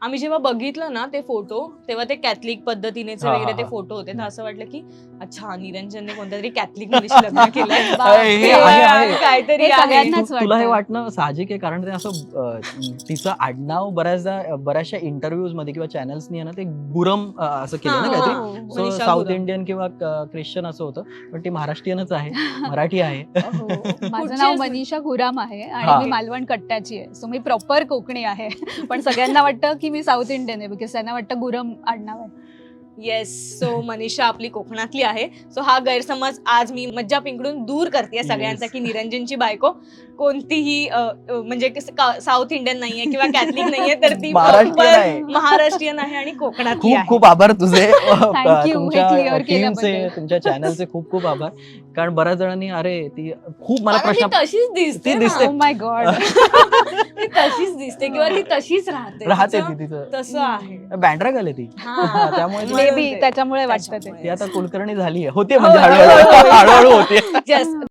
आम्ही जेव्हा बघितलं ना ते फोटो तेव्हा ते कॅथलिक पद्धतीनेचे हा, वगैरे हा, ते हा. फोटो होते तर असं वाटलं की अच्छा निरंजनने कोणत्या तरी कॅथलिक मुलीशी लग्न केलंय हे आहे. काहीतरी हे आहे. सगळ्यांनाच तुला हे वाटतं. वाटणं साहजिक आहे कारण ते असं तिचं आडनाव बऱ्याचशा इंटरव्ह्यूज मध्ये किंवा चॅनल्सनी आहे ना ते गुरम असं केलं ना हा, काहीतरी. हो, so Manisha south Guram. Indian किंवा ख्रिश्चन असं होतं पण ती महाराष्ट्रीयनच आहे मराठी आहे. हो. माझं कुठची नाव आहेस? मनीषा गुराम आहे आणि हा. मी मालवण कट्ट्याची आहे. सो मी प्रॉपर कोकणी आहे. पण सगळ्यांना वाटतं की मी साऊथ इंडियन आहे बिकॉज त्यांना वाटतं गुरम आडनाव आहे. येस सो मनीषा आपली कोकणातली आहे सो हा गैरसमज आज मी मज्जा पिंकडून दूर करते सगळ्यांचा Yes. की निरंजनची बायको कोणतीही म्हणजे साऊथ इंडियन नाहीये किंवा कॅथलिक नाहीये तर ती महाराष्ट्रीयन proper आहे. महाराष्ट्रीयन आहे आणि कोकणातली खूप आहे. खूप आभार तुझे Thank you, हे तुमच्या clear टीमचे केल्याबद्दल. तुमच्या चॅनलचे खूप खूप आभार कारण बऱ्याच जणांनी अरे ती खूप मला कारण ती प्रश्न तशीच दिसते ती ना. दिसते. Oh my God. ती तशीच दिसते किंवा ती तशीच राहते राहते तिचं ती तिचं तसं आहे बँड्रा आहे ती हा. त्यामुळे म्हणून मे ते- बी त्याच्यामुळे वाटतं ते. त्याच्यामुळे. ती आता कुलकर्णी झाली आहे होते हो, म्हणजे हो, हो, हो. हळूहळू होते Yes.